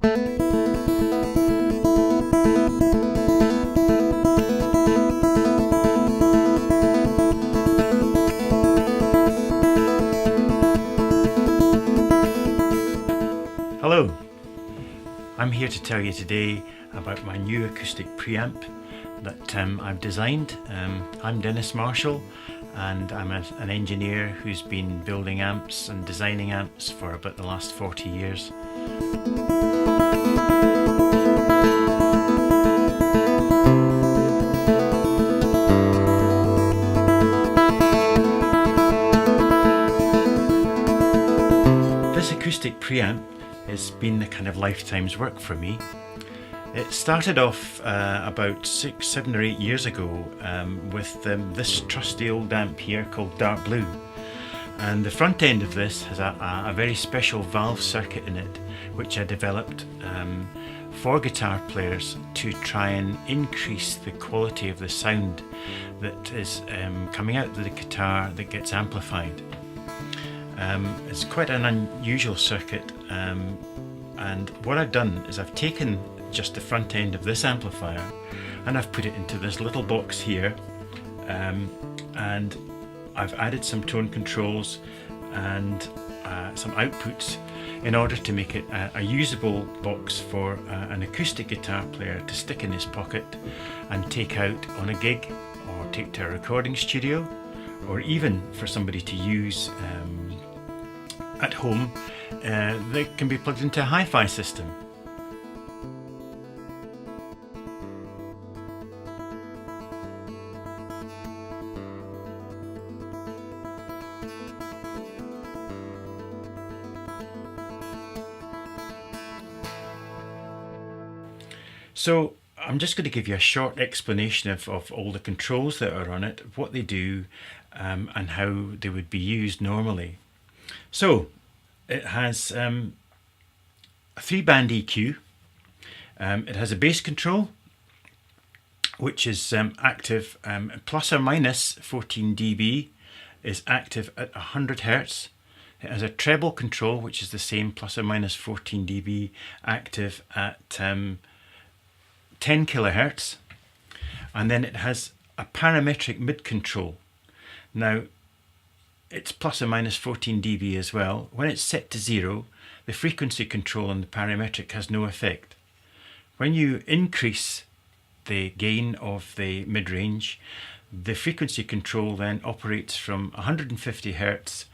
Hello, I'm here to tell you today about my new acoustic preamp that I've designed. I'm Dennis Marshall, and I'm an engineer who's been building amps and designing amps for about the last 40 years. This acoustic preamp has been the kind of lifetime's work for me. It started off about 6, 7 or 8 years ago with this trusty old amp here called Dark Blue, and the front end of this has a very special valve circuit in it which I developed for guitar players to try and increase the quality of the sound that is coming out of the guitar that gets amplified. It's quite an unusual circuit, and what I've done is I've taken just the front end of this amplifier and I've put it into this little box here, and I've added some tone controls and some outputs in order to make it a usable box for an acoustic guitar player to stick in his pocket and take out on a gig, or take to a recording studio, or even for somebody to use at home. They can be plugged into a hi-fi system. So I'm just going to give you a short explanation of all the controls that are on it, what they do, and how they would be used normally. So it has a 3-band EQ. It has a bass control, which is active plus or minus 14 dB, is active at 100 Hz. It has a treble control, which is the same, plus or minus 14 dB, active at 10 kilohertz. And then it has a parametric mid control. Now, it's plus or minus 14 dB as well. When it's set to 0, the frequency control on the parametric has no effect. When you increase the gain of the mid-range, the frequency control then operates from 150 Hz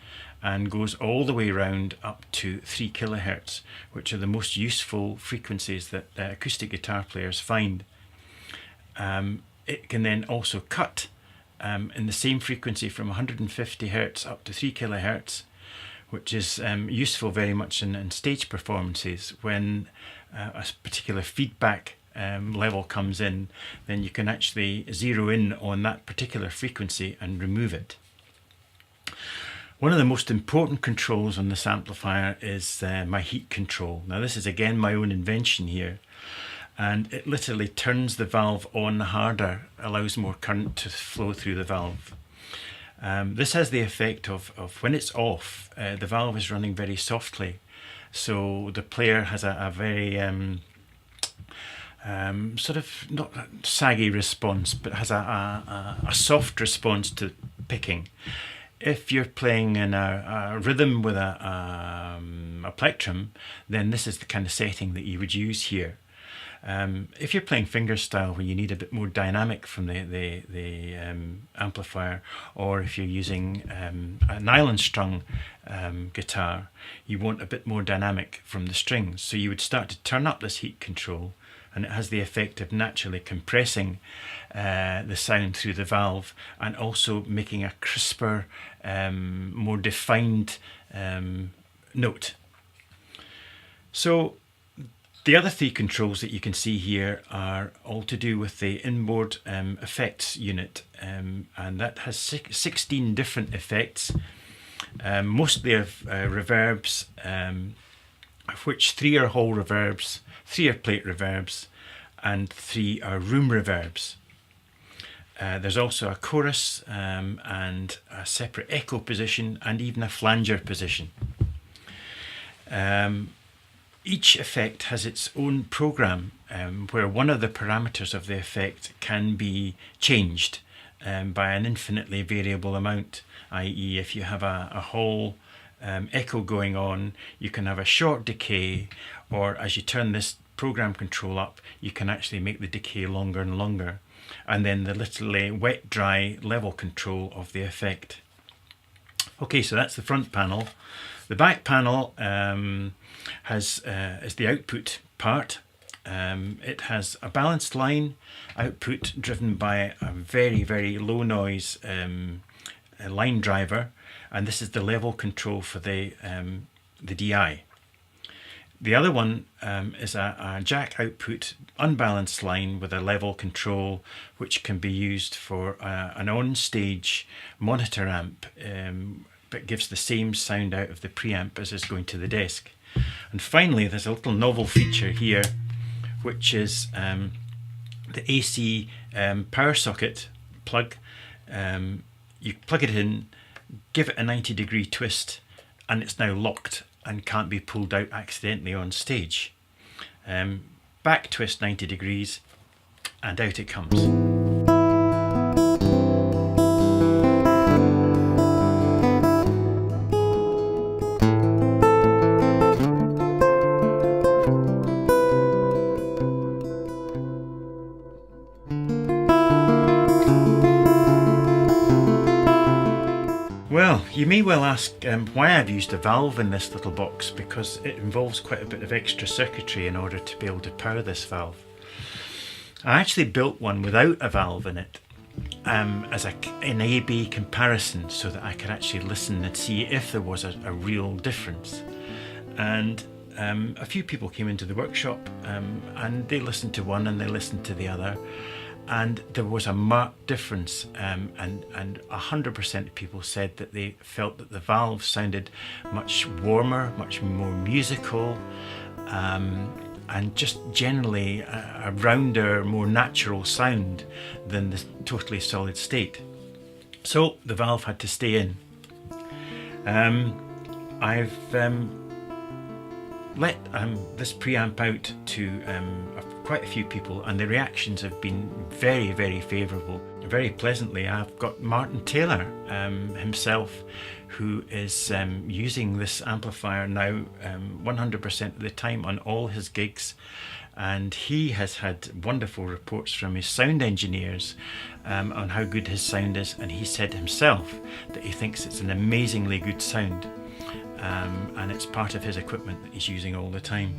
and goes all the way around up to 3 kilohertz, which are the most useful frequencies that acoustic guitar players find. It can then also cut in the same frequency from 150 Hz up to 3 kilohertz, which is useful very much in stage performances. When a particular feedback level comes in, then you can actually zero in on that particular frequency and remove it. One of the most important controls on this amplifier is my heat control. Now, this is again my own invention here, and it literally turns the valve on harder, allows more current to flow through the valve. This has the effect of when it's off, the valve is running very softly, so the player has a very sort of not saggy response, but has a soft response to picking. If you're playing in a rhythm with a plectrum, then this is the kind of setting that you would use here. If you're playing fingerstyle, where you need a bit more dynamic from the amplifier, or if you're using a nylon strung guitar, you want a bit more dynamic from the strings. So you would start to turn up this heat control, and it has the effect of naturally compressing the sound through the valve, and also making a crisper, more defined note. So the other 3 controls that you can see here are all to do with the inboard effects unit, and that has 16 different effects, mostly of reverbs, of which 3 are hall reverbs, 3 are plate reverbs, and 3 are room reverbs. There's also a chorus and a separate echo position, and even a flanger position. Each effect has its own program where one of the parameters of the effect can be changed by an infinitely variable amount, i.e. if you have a whole echo going on, you can have a short decay, or as you turn this program control up, you can actually make the decay longer and longer. And then the little wet dry level control of the effect. Okay, so that's the front panel. The back panel is the output part. It has a balanced line output driven by a very, very low noise line driver, and this is the level control for the DI. The other one is a jack output unbalanced line with a level control, which can be used for an on-stage monitor amp, but gives the same sound out of the preamp as is going to the desk. And finally, there's a little novel feature here, which is the AC power socket plug. You plug it in, give it a 90-degree twist, and it's now locked and can't be pulled out accidentally on stage. Back twist 90 degrees and out it comes. Well, you may well ask why I've used a valve in this little box, because it involves quite a bit of extra circuitry in order to be able to power this valve. I actually built one without a valve in it as an A-B comparison, so that I could actually listen and see if there was a real difference. And a few people came into the workshop and they listened to one and they listened to the other, and there was a marked difference, and 100% of people said that they felt that the valve sounded much warmer, much more musical, and just generally a rounder, more natural sound than the totally solid state. So the valve had to stay in. I've let this preamp out to quite a few people, and the reactions have been very, very favourable. Very pleasantly, I've got Martin Taylor himself, who is using this amplifier now 100% of the time on all his gigs, and he has had wonderful reports from his sound engineers on how good his sound is, and he said himself that he thinks it's an amazingly good sound, and it's part of his equipment that he's using all the time.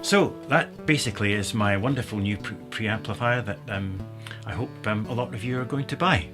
So that basically is my wonderful new preamplifier that I hope a lot of you are going to buy.